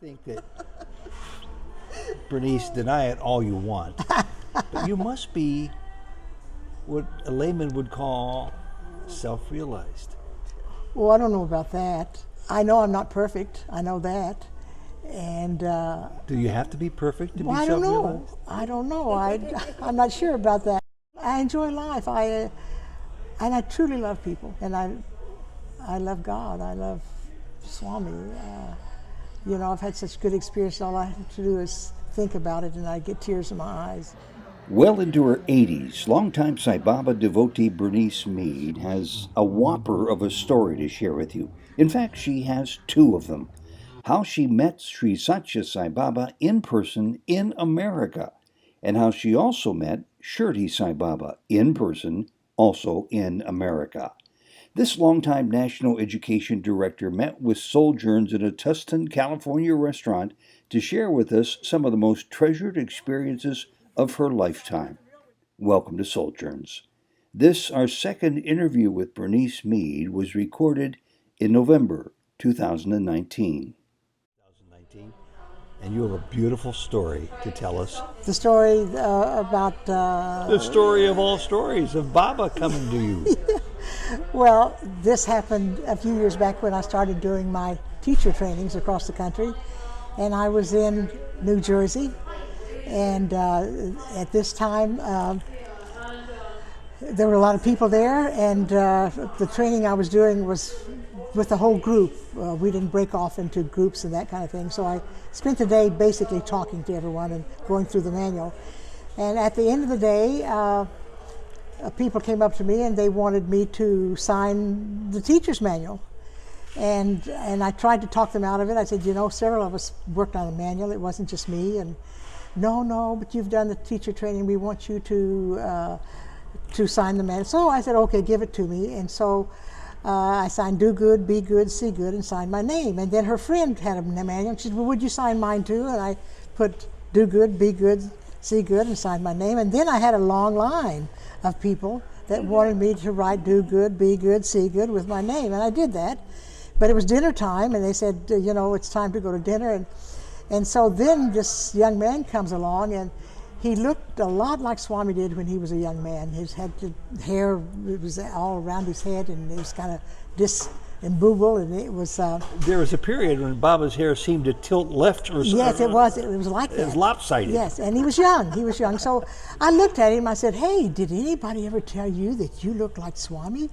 think that, Bernice, deny it all you want, but you must be what a layman would call self-realized. Well, I don't know about that. I know I'm not perfect. I know that. And do you have to be perfect to be I self-realized? I don't know. I'm not sure about that. I enjoy life. And I truly love people. And I love God. I love Swami. I've had such good experience. All I have to do is think about it, and I get tears in my eyes. Well into her 80s, longtime Sai Baba devotee Berniece Mead has a whopper of a story to share with you. In fact, she has two of them. How she met Sri Sathya Sai Baba in person in America, and how she also met Shirdi Sai Baba in person, also in America. This longtime National Education Director met with Souljourns in a Tustin, California restaurant to share with us some of the most treasured experiences of her lifetime. Welcome to Souljourns. This, our second interview with Bernice Mead, was recorded in November 2019. And you have a beautiful story to tell us. The story about... the story of all stories, of Baba coming to you. Well, this happened a few years back when I started doing my teacher trainings across the country. And I was in New Jersey. And at this time, there were a lot of people there. And the training I was doing was with the whole group. We didn't break off into groups and that kind of thing. So I spent the day basically talking to everyone and going through the manual. And at the end of the day, people came up to me and they wanted me to sign the teacher's manual. And I tried to talk them out of it. I said, several of us worked on the manual. It wasn't just me. And no, but you've done the teacher training. We want you to sign the manual. So I said, okay, give it to me. And so I signed do good, be good, see good, and signed my name. And then her friend had a manual. She said, well, would you sign mine too? And I put do good, be good, see good, and signed my name. And then I had a long line of people that wanted me to write do good, be good, see good with my name. And I did that. But it was dinner time, and they said, it's time to go to dinner. And so then this young man comes along, and he looked a lot like Swami did when he was a young man. His hair, it was all around his head, and it was kind of disemboogled, and it was... there was a period when Baba's hair seemed to tilt left or something. Yes, it was. It was like that. It was lopsided. Yes, and he was young. So I looked at him, I said, hey, did anybody ever tell you that you look like Swami?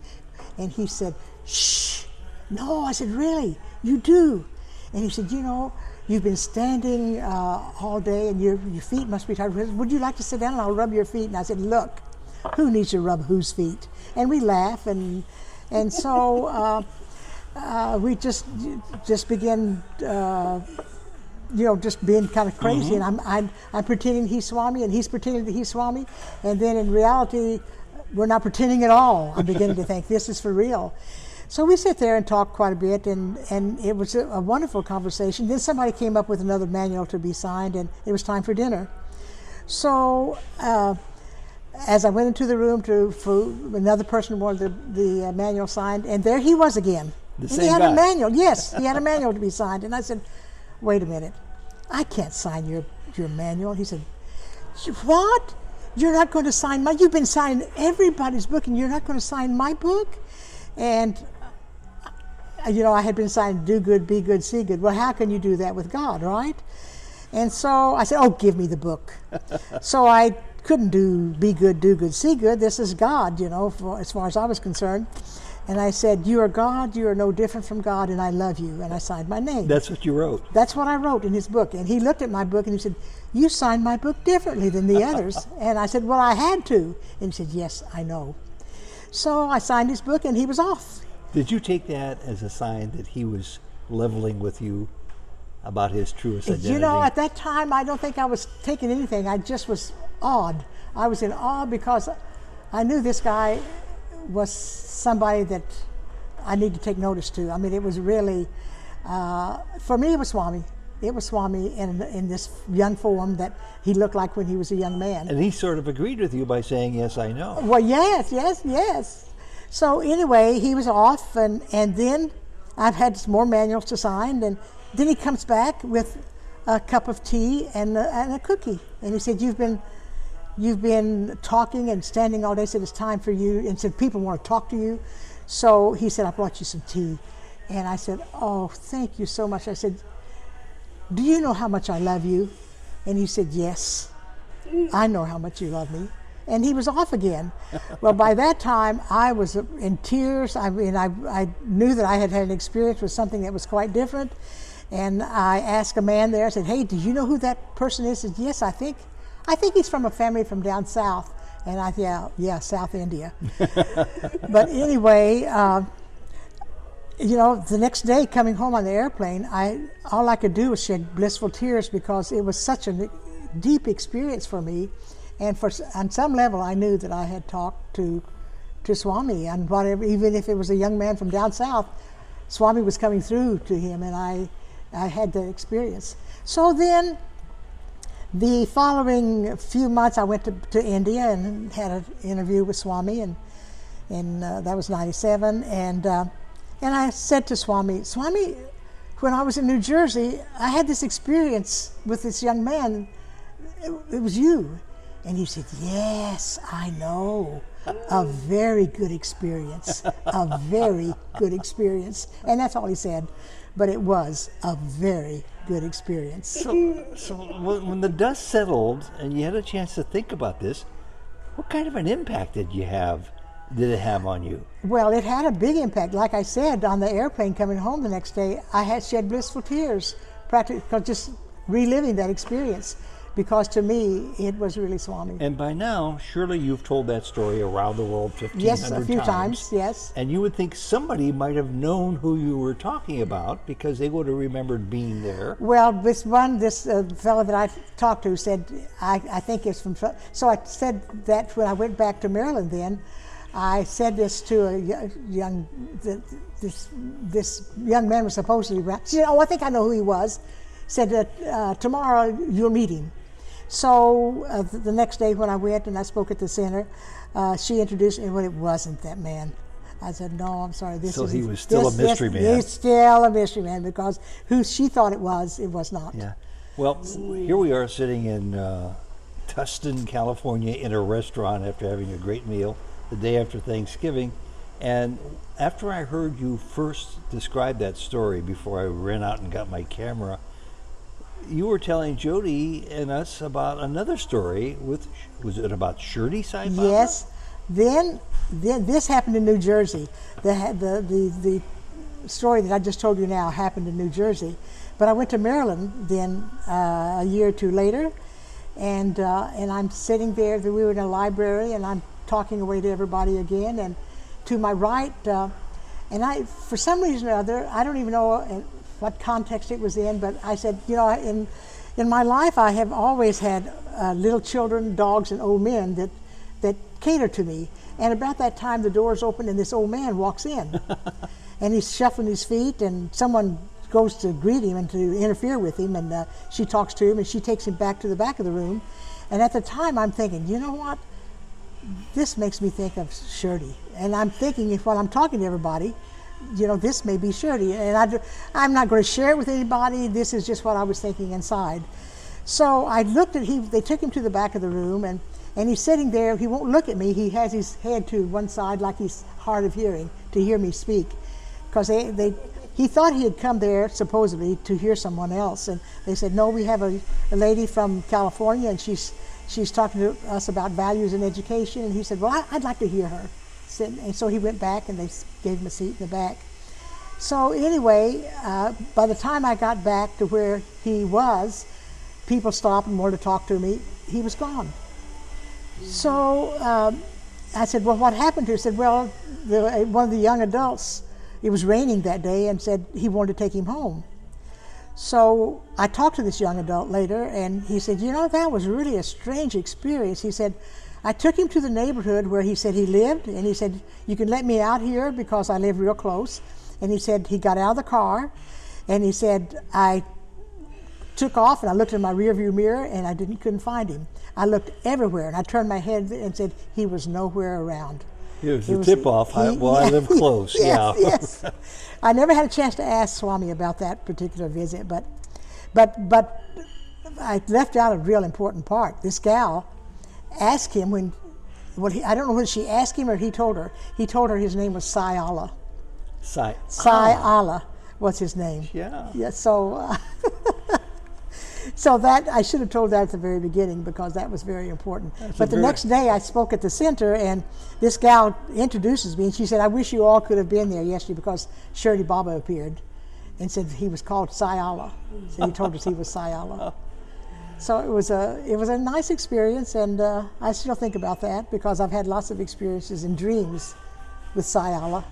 And he said, shh. No, I said, really? You do? And he said, you've been standing all day and your feet must be tired. Would you like to sit down and I'll rub your feet? And I said, look, who needs to rub whose feet? And we laugh, and so we just began, just being kind of crazy. Mm-hmm. And I'm pretending he's Swami, and he's pretending that he's Swami. And then in reality, we're not pretending at all. I'm beginning to think this is for real. So we sit there and talk quite a bit, and it was a wonderful conversation. Then somebody came up with another manual to be signed, and it was time for dinner. So as I went into the room for another person wanted the manual signed, and there he was again. The and same he had guy. a manual. Yes, he had a manual to be signed. And I said, wait a minute, I can't sign your manual. He said, what? You're not going to sign mine? You've been signing everybody's book, and you're not going to sign my book? And I had been signing do good, be good, see good. Well, how can you do that with God, right? And so I said, oh, give me the book. So I couldn't do be good, do good, see good. This is God, as far as I was concerned. And I said, you are God, you are no different from God, and I love you. And I signed my name. That's what you wrote. That's what I wrote in his book. And he looked at my book and he said, you signed my book differently than the others. And I said, well, I had to. And he said, yes, I know. So I signed his book and he was off. Did you take that as a sign that he was leveling with you about his truest identity? At that time, I don't think I was taking anything. I just was awed. I was in awe because I knew this guy was somebody that I need to take notice to. I mean, it was really, for me, it was Swami. It was Swami in this young form that he looked like when he was a young man. And he sort of agreed with you by saying, yes, I know. Well, yes. So anyway, he was off, and then I've had some more manuals to sign, and then he comes back with a cup of tea and a cookie, and he said, you've been talking and standing all day. He said, it's time for you, and said, people want to talk to you. So he said, I brought you some tea. And I said, oh, thank you so much. I said, do you know how much I love you? And he said, yes, I know how much you love me. And he was off again. Well, by that time, I was in tears. I mean, I knew that I had had an experience with something that was quite different. And I asked a man there, I said, hey, do you know who that person is? He said, yes, I think he's from a family from down south. And I said, yeah, South India. But anyway, the next day coming home on the airplane, all I could do was shed blissful tears because it was such a deep experience for me. And on some level, I knew that I had talked to Swami, and whatever, even if it was a young man from down south, Swami was coming through to him, and I had that experience. So then, the following few months, I went to India and had an interview with Swami, and that was '97. And I said to Swami, when I was in New Jersey, I had this experience with this young man. It was you. And he said, yes, I know. A very good experience. A very good experience. And that's all he said. But it was a very good experience. So when the dust settled and you had a chance to think about this, what kind of an impact did it have on you? Well, it had a big impact. Like I said, on the airplane coming home the next day, I had shed blissful tears, practically just reliving that experience. Because to me, it was really Swami. And by now, surely you've told that story around the world 1,500 times. Yes, a few times, yes. And you would think somebody might have known who you were talking about because they would have remembered being there. Well, this fellow that I talked to said, I think it's from... So I said that when I went back to Maryland then, I said this to this young man was supposedly around. She said, oh, I think I know who he was. Said that tomorrow you'll meet him. So the next day when I went and I spoke at the center, she introduced me, but it wasn't that man. I said, no, I'm sorry. So he was still a mystery man. He's still a mystery man because who she thought it was not. Yeah. Well, here we are sitting in Tustin, California in a restaurant after having a great meal the day after Thanksgiving. And after I heard you first describe that story before I ran out and got my camera, you were telling Jody and us about another story was it about Shirdi Sai Baba? Yes. Then this happened in New Jersey. The story that I just told you now happened in New Jersey. But I went to Maryland then a year or two later, and I'm sitting there. We were in a library, and I'm talking away to everybody again. And to my right, and for some reason or other, I don't even know what context it was in, but I said, in my life I have always had little children, dogs, and old men that cater to me. And about that time the doors open and this old man walks in. And he's shuffling his feet, and someone goes to greet him and to interfere with him, and she talks to him and she takes him back to the back of the room. And at the time I'm thinking, you know what? This makes me think of Shirdi. And I'm thinking, while I'm talking to everybody, this may be Shirdi, and I'm not going to share it with anybody. This is just what I was thinking inside. So I looked at him. They took him to the back of the room, and he's sitting there. He won't look at me. He has his head to one side like he's hard of hearing to hear me speak, because he thought he had come there supposedly to hear someone else, and they said, no, we have a lady from California, and she's talking to us about values in education. And he said, well, I'd like to hear her. And so he went back, and they gave him a seat in the back. So anyway, by the time I got back to where he was, people stopped and wanted to talk to me. He was gone. So I said, well, what happened to him? He said, well, one of the young adults, it was raining that day, and said he wanted to take him home. So I talked to this young adult later, and he said, that was really a strange experience. He said, I took him to the neighborhood where he said he lived, and he said, you can let me out here because I live real close. And he said he got out of the car, and he said, I took off, and I looked in my rearview mirror, and I couldn't find him. I looked everywhere, and I turned my head and said he was nowhere around. It was a tip-off. I live close. Yes, Yeah. yes. I never had a chance to ask Swami about that particular visit, but I left out a real important part. This gal asked him I don't know whether she asked him or he told her. He told her his name was Sai Allah. Sai Allah was his name. Yeah. Yeah. So that I should have told that at the very beginning because that was very important. But the next day I spoke at the center and this gal introduces me and she said, "I wish you all could have been there yesterday because Shirdi Baba appeared and said he was called Sai Allah." So he told us he was Sai Allah. So it was a nice experience, and I still think about that because I've had lots of experiences in dreams with Sai Allah.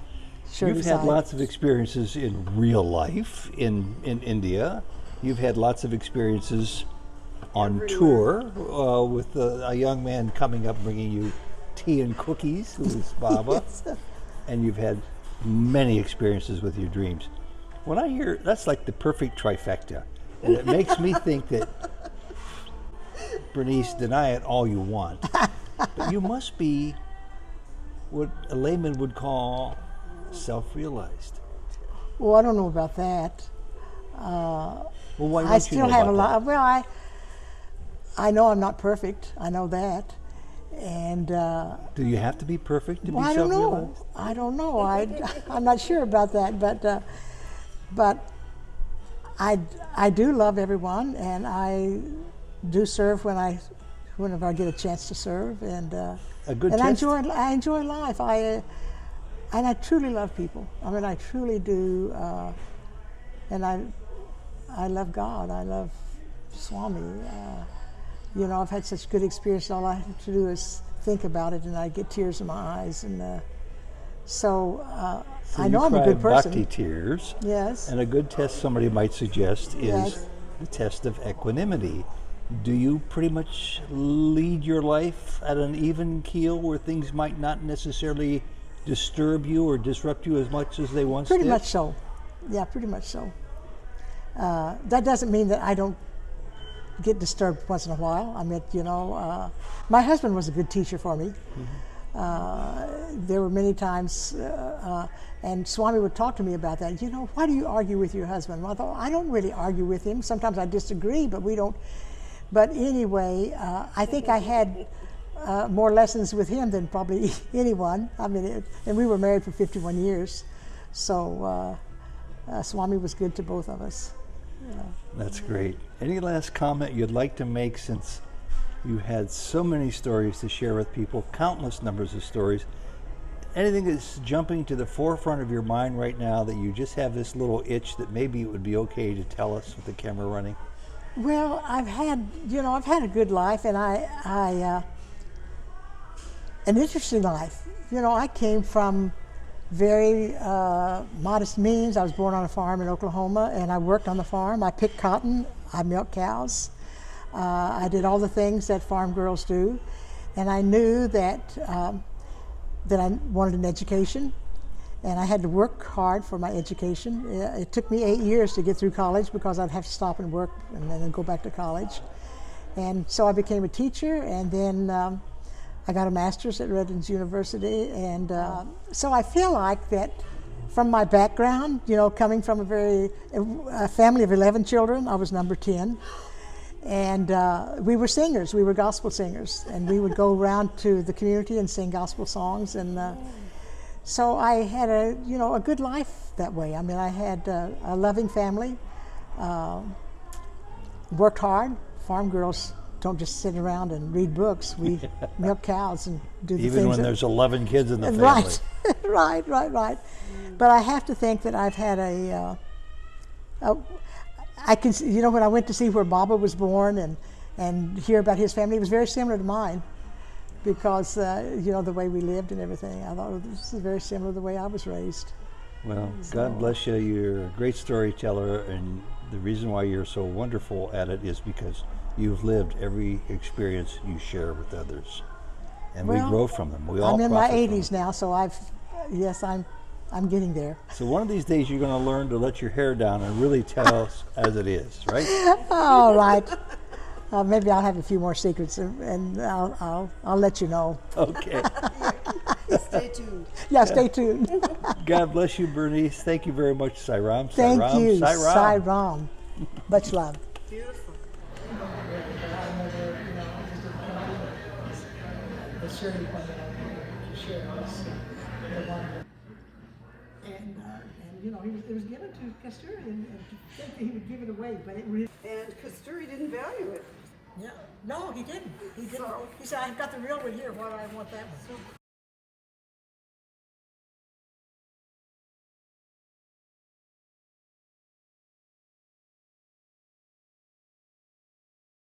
You've had lots of experiences in real life in India. You've had lots of experiences on tour with a young man coming up bringing you tea and cookies, who is Baba. Yes. And you've had many experiences with your dreams. When I hear, that's like the perfect trifecta. And it makes me think that, Bernice, deny it all you want, but you must be what a layman would call self-realized. Well, I don't know about that. Well, why I don't you still know have a about lot. Well, I know I'm not perfect. I know that, and that? Do you have to be perfect to be I don't self-realized? know. I don't know. I'm not sure about that, but I do love everyone, and I do serve whenever I get a chance to serve, and A good and test. I enjoy life. And I truly love people. I mean, I truly do, and I love God. I love Swami. You know, I've had such good experience. All I have to do is think about it, and I get tears in my eyes. And so I know I'm a good person. Bhakti tears. Yes. And a good test somebody might suggest is Yes. the test of equanimity. Do you pretty much lead your life at an even keel where things might not necessarily disturb you or disrupt you as much as they once Pretty did? much so. Yeah, pretty much so. That doesn't mean that I don't get disturbed once in a while. I mean, you know, my husband was a good teacher for me. There were many times, and Swami would talk to me about that. You know, why do you argue with your husband? Well, I thought, I don't really argue with him. Sometimes I disagree, but we don't. But anyway, I think I had more lessons with him than probably anyone. I mean, and we were married for 51 years. So Swami was good to both of us. That's great. Any last comment you'd like to make, since you had so many stories to share with people, countless numbers of stories? Anything that's jumping to the forefront of your mind right now that you just have this little itch that maybe it would be okay to tell us with the camera running? Well, I've had a good life, and an interesting life. You know, I came from very modest means. I was born on a farm in Oklahoma, and I worked on the farm. I picked cotton, I milked cows. I did all the things that farm girls do, and I knew that I wanted an education, and I had to work hard for my education. It took me 8 years to get through college because I'd have to stop and work and then go back to college. And so I became a teacher, and then I got a master's at Redlands University, and so I feel like that from my background, you know, coming from a family of 11 children, I was number 10, and we were singers, we were gospel singers, and we would go around to the community and sing gospel songs, and so I had a good life that way. I mean, I had a loving family, worked hard. Farm girls don't just sit around and read books. We milk cows and do the things. Even when there's 11 kids in the family. Right, right. But I have to think that I've had I can, you know, when I went to see where Baba was born and hear about his family, it was very similar to mine, because you know, the way we lived and everything. I thought, oh, this is very similar to the way I was raised. Well, God bless you. You're a great storyteller, and the reason why you're so wonderful at it is because you've lived every experience you share with others, and we grow from them. We all. I'm in my profit from 80s now, so I'm getting there. So one of these days you're going to learn to let your hair down and really tell us as it is, right? All right. Maybe I'll have a few more secrets, and I'll let you know. Okay. Stay tuned. Yeah, stay tuned. God bless you, Bernice. Thank you very much, Sai Ram. Thank you, Sai Sai Ram. Ram. Much love. Beautiful. And you know, it was given to Kasturi, and he would give it away, but it really. And Kasturi didn't value it. Yeah. No, he didn't. He didn't. So- He said, "I've got the real one here. Why do I want that one?"